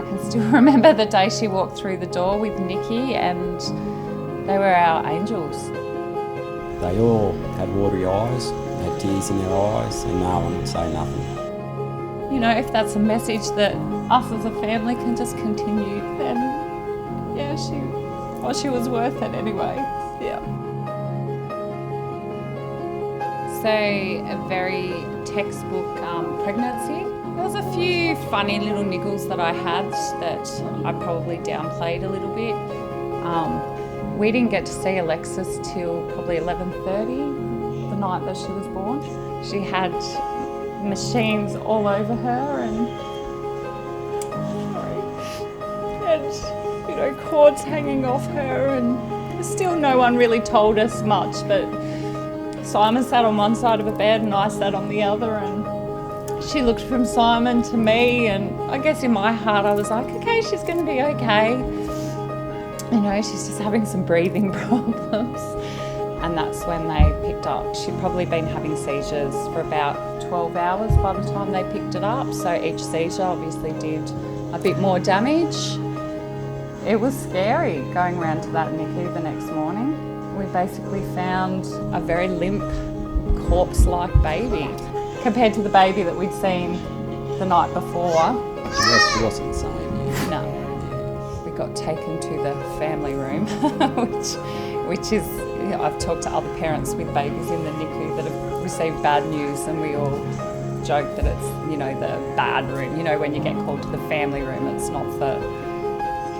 can still remember the day she walked through the door with Nikki, and they were our angels. They all had watery eyes, had tears in their eyes, and no one would say nothing. You know, if that's a message that us as a family can just continue, then yeah, she was worth it anyway. Yeah. So a very textbook pregnancy. There was a few funny little niggles that I had that I probably downplayed a little bit. We didn't get to see Alexis till probably 11:30, the night that she was born. She had machines all over her and you know, cords hanging off her, and still no one really told us much, but Simon sat on one side of the bed and I sat on the other, and she looked from Simon to me, and I guess in my heart I was like, okay, she's going to be okay. You know, she's just having some breathing problems. And that's when they picked up. She'd probably been having seizures for about 12 hours by the time they picked it up. So each seizure obviously did a bit more damage. It was scary going around to that NICU the next morning. We basically found a very limp, corpse-like baby compared to the baby that we'd seen the night before. She wasn't the same. No. We got taken to the family room, which is, you know, I've talked to other parents with babies in the NICU that have received bad news, and we all joke that it's, you know, the bad room. You know, when you get called to the family room, it's not for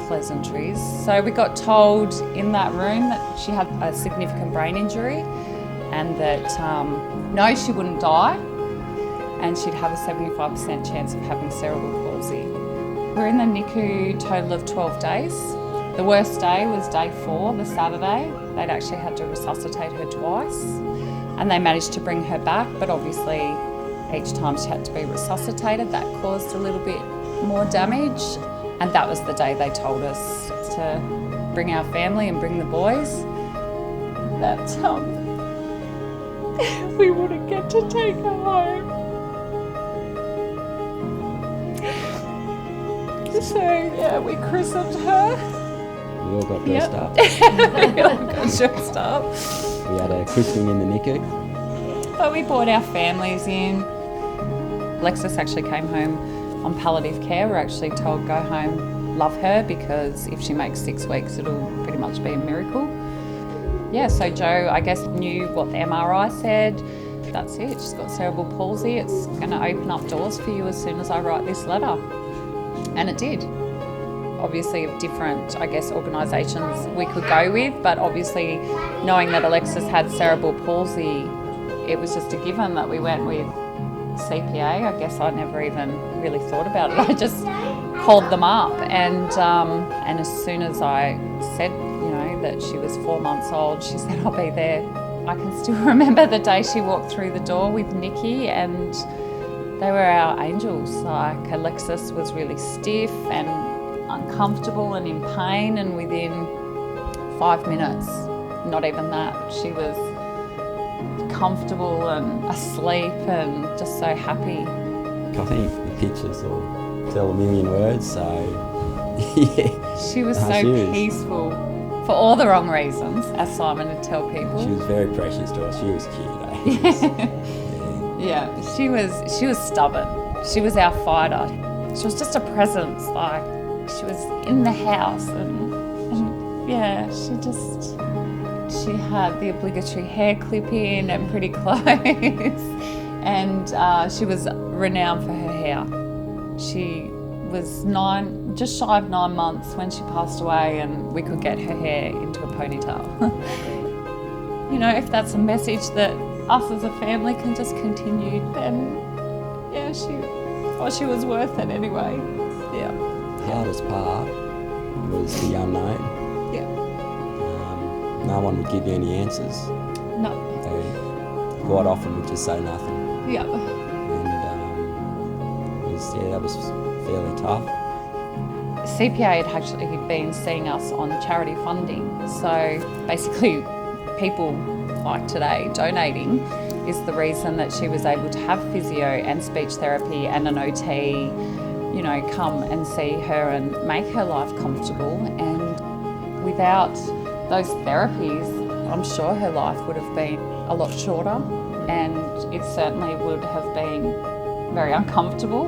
pleasantries. So we got told in that room that she had a significant brain injury, and that no, she wouldn't die, and she'd have a 75% chance of having cerebral palsy. We were in the NICU a total of 12 days. The worst day was day 4, the Saturday. They'd actually had to resuscitate her twice, and they managed to bring her back, but obviously each time she had to be resuscitated, that caused a little bit more damage. And that was the day they told us to bring our family and bring the boys, that we wouldn't get to take her home. So yeah, we christened her. We all got dressed up. We all got dressed up. We had a christening in the NICU. But we brought our families in. Alexis actually came home on palliative care. We're actually told, go home, love her, because if she makes 6 weeks, it'll pretty much be a miracle. Yeah, so Joe, I guess, knew what the MRI said. That's it, she's got cerebral palsy. It's going to open up doors for you as soon as I write this letter. And it did. Obviously of different, I guess, organisations we could go with, but obviously knowing that Alexis had cerebral palsy, it was just a given that we went with CPA. I guess I never even really thought about it. I just called them up, and as soon as I said, you know, that she was 4 months old, she said, I'll be there. I can still remember the day she walked through the door with Nikki, and they were our angels. Like, Alexis was really stiff and uncomfortable and in pain, and within 5 minutes, not even that, she was comfortable and asleep and just so happy. I think the pictures will tell a million words, so yeah. She was so peaceful for all the wrong reasons, as Simon would tell people. She was very precious to us. She was cute, eh? Yeah, she was stubborn. She was our fighter. She was just a presence, like she was in the house, and yeah, she had the obligatory hair clip in and pretty clothes, and she was renowned for her hair. She was just shy of 9 months when she passed away, and we could get her hair into a ponytail. You know, if that's a message that us as a family can just continue, then yeah, she was worth it anyway. Yeah. The hardest part was the unknown. Yeah. No one would give you any answers. No. They quite often would just say nothing. Yeah. And that was fairly tough. CPA had actually been seeing us on charity funding. So basically, people like today donating is the reason that she was able to have physio and speech therapy and an OT you know, come and see her and make her life comfortable. And without those therapies, I'm sure her life would have been a lot shorter, and it certainly would have been very uncomfortable.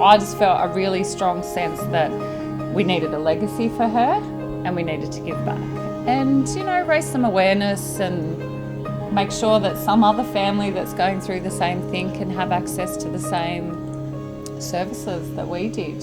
I just felt a really strong sense that we needed a legacy for her and we needed to give back. And, you know, raise some awareness and make sure that some other family that's going through the same thing can have access to the same services that we did.